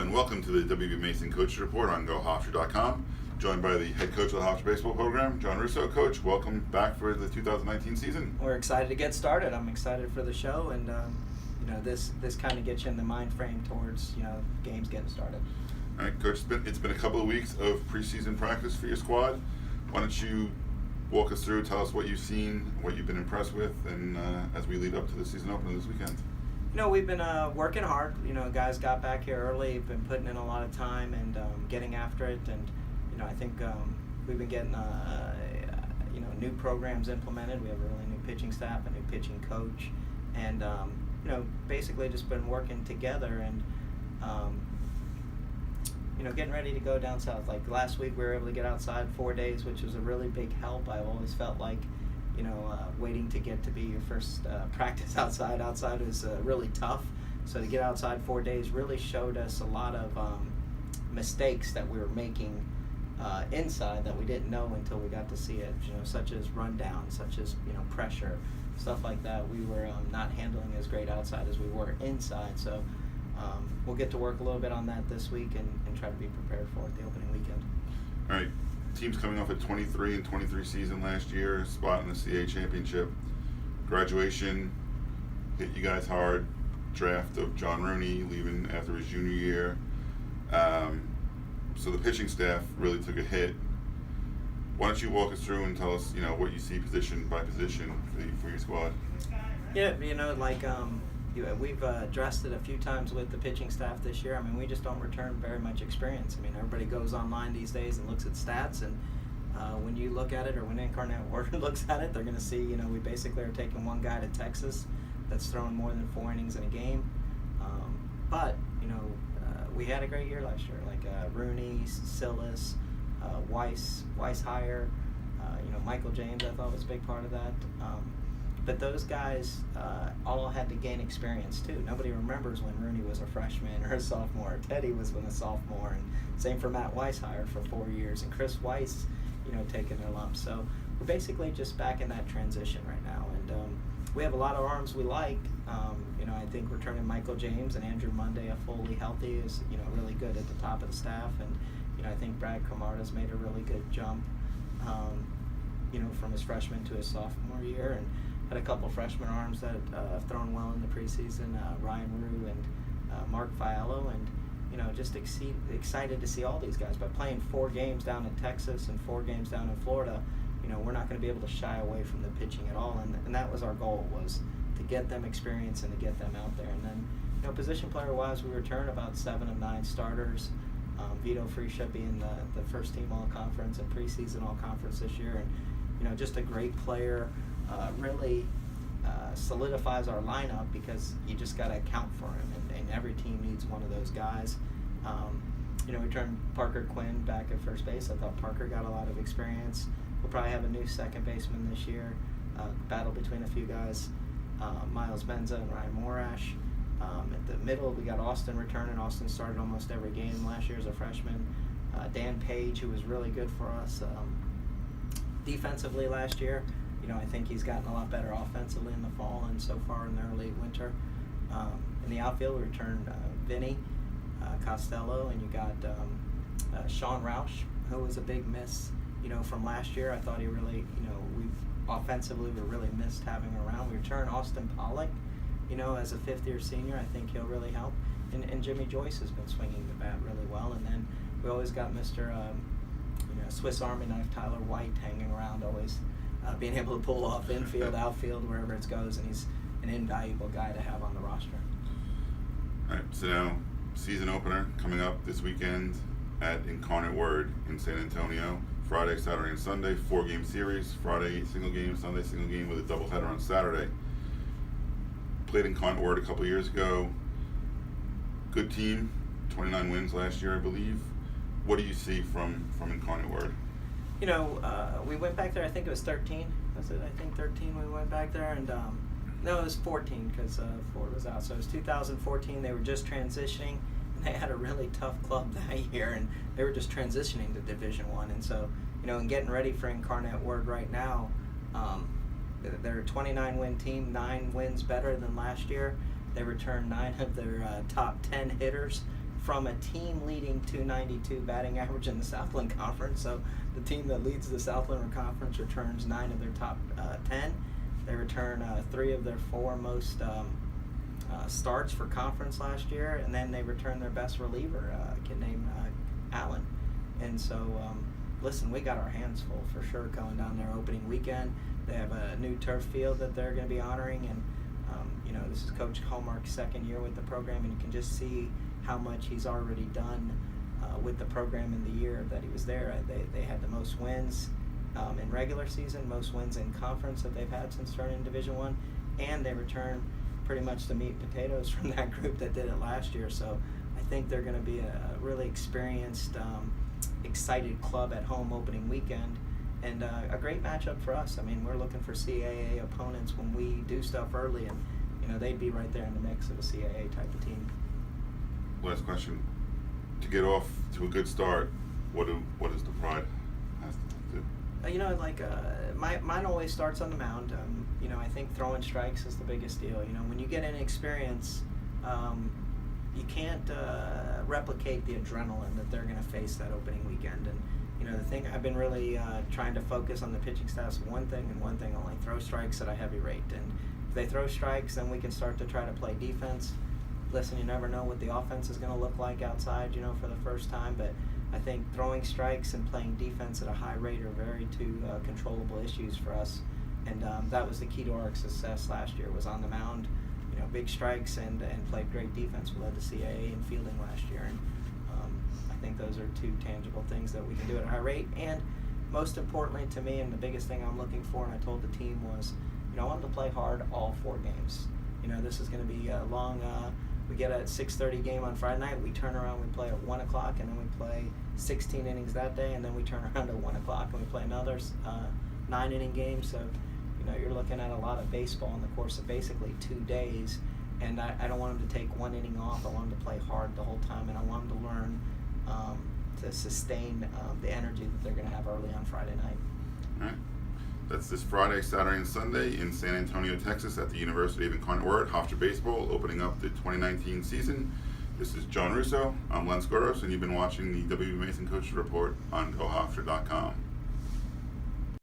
and welcome to the WB Mason Coach Report on GoHofstra.com. Joined by the head coach of the Hofstra baseball program, John Russo. Coach, welcome back for the 2019 season. We're excited to get started. I'm excited for the show, and this kind of gets you in the mind frame towards games getting started. All right, Coach. It's been a couple of weeks of preseason practice for your squad. Why don't you walk us through, tell us what you've seen, what you've been impressed with, and as we lead up to the season opener this weekend. We've been working hard. Guys got back here early, been putting in a lot of time and getting after it. And, I think we've been getting, new programs implemented. We have a really new pitching staff, a new pitching coach. And, basically just been working together and, getting ready to go down south. Like last week we were able to get outside 4 days, which was a really big help. I've always felt like waiting to get to be your first practice outside is really tough. So to get outside 4 days really showed us a lot of mistakes that we were making inside that we didn't know until we got to see it, such as rundown, such as, pressure, stuff like that. We were not handling as great outside as we were inside. So we'll get to work a little bit on that this week and try to be prepared for it the opening weekend. All right. Teams coming off a 23 season last year, spot in the CA championship. Graduation hit you guys hard. Draft of John Rooney leaving after his junior year. So the pitching staff really took a hit. Why don't you walk us through and tell us, what you see position by position for your squad? Yeah, we've addressed it a few times with the pitching staff this year. We just don't return very much experience. Everybody goes online these days and looks at stats, and when you look at it, or when Incarnate Word looks at it, they're going to see, we basically are taking one guy to Texas that's thrown more than 4 innings in a game. But we had a great year last year, like Rooney, Silas, Weiss higher, Michael James, I thought was a big part of that. But those guys all had to gain experience too. Nobody remembers when Rooney was a freshman or a sophomore. Teddy was when a sophomore, and same for Matt Weishire for 4 years, and Chris Weiss, taking their lumps. So we're basically just back in that transition right now, and we have a lot of arms we like. I think returning Michael James and Andrew Monday, fully healthy, is really good at the top of the staff, and I think Brad Camarda's made a really good jump, from his freshman to his sophomore year, and had a couple freshman arms that have thrown well in the preseason, Ryan Rue and Mark Fiallo, and just excited to see all these guys. By playing 4 games down in Texas and 4 games down in Florida, we're not going to be able to shy away from the pitching at all, and that was our goal, was to get them experience and to get them out there. And then, position player-wise, we return about 7 of 9 starters. Vito Freisha being the first team all-conference and preseason all-conference this year, and just a great player. Really solidifies our lineup, because you just got to account for him, and every team needs one of those guys. We turned Parker Quinn back at first base. I thought Parker got a lot of experience. We'll probably have a new second baseman this year, battle between a few guys, Miles Benza and Ryan Morash. At the middle, we got Austin returning. Austin started almost every game last year as a freshman. Dan Page, who was really good for us defensively last year. I think he's gotten a lot better offensively in the fall and so far in the early winter. In the outfield, we returned Vinny Costello, and you got Sean Roush, who was a big miss, from last year. I thought he really, offensively we really missed having him around. We returned Austin Pollock, as a 5th-year senior. I think he'll really help. And Jimmy Joyce has been swinging the bat really well. And then we always got Mr. Swiss Army knife Tyler White hanging around, always being able to pull off infield, outfield, wherever it goes, and he's an invaluable guy to have on the roster. All right, so now season opener coming up this weekend at Incarnate Word in San Antonio. Friday, Saturday, and Sunday, 4-game series. Friday, single game, Sunday, single game, with a doubleheader on Saturday. Played Incarnate Word a couple years ago. Good team, 29 wins last year, I believe. What do you see from Incarnate Word? We went back there, I think it was 13. Was it, 13 we went back there? And no, it was 14, because Ford was out. So it was 2014. They were just transitioning, and they had a really tough club that year, and they were just transitioning to Division I. And so, and getting ready for Incarnate Word right now, they're a 29-win team, 9 wins better than last year. They returned 9 of their top 10 hitters from a team leading 292 batting average in the Southland Conference. So the team that leads the Southland Conference returns 9 of their top 10. They return 3 of their 4 most starts for conference last year, and then they return their best reliever, a kid named Allen. And so, listen, we got our hands full for sure going down there opening weekend. They have a new turf field that they're going to be honoring, and this is Coach Hallmark's second year with the program, and you can just see how much he's already done with the program in the year that he was there. They had the most wins in regular season, most wins in conference that they've had since starting in Division I, and they return pretty much the meat and potatoes from that group that did it last year. So I think they're going to be a really experienced, excited club at home opening weekend, and a great matchup for us. I mean, we're looking for CAA opponents when we do stuff early, and they'd be right there in the mix of a CAA type of team. Last question: to get off to a good start, what does the Pride has to do? Mine always starts on the mound. I think throwing strikes is the biggest deal. When you get in experience, you can't replicate the adrenaline that they're going to face that opening weekend. And the thing I've been really trying to focus on the pitching staffs, one thing and one thing only: throw strikes at a heavy rate. And if they throw strikes, then we can start to try to play defense. Listen, you never know what the offense is going to look like outside, for the first time, but I think throwing strikes and playing defense at a high rate are very two controllable issues for us, and that was the key to our success last year, was on the mound, big strikes and played great defense. We led the CAA in fielding last year, and I think those are two tangible things that we can do at a high rate. And most importantly to me, and the biggest thing I'm looking for, and I told the team, was, I want them to play hard all 4 games. This is going to be a long, we get a 6:30 game on Friday night, we turn around, we play at 1 o'clock, and then we play 16 innings that day, and then we turn around at 1 o'clock and we play another 9-inning game. So, you're looking at a lot of baseball in the course of basically 2 days, and I don't want them to take 1 inning off. I want them to play hard the whole time, and I want them to learn to sustain the energy that they're going to have early on Friday night. All right. That's this Friday, Saturday, and Sunday in San Antonio, Texas, at the University of Incarnate Word. Hofstra Baseball opening up the 2019 season. This is John Russo. I'm Len Skoros, and you've been watching the W. Mason Coaches Report on GoHofstra.com.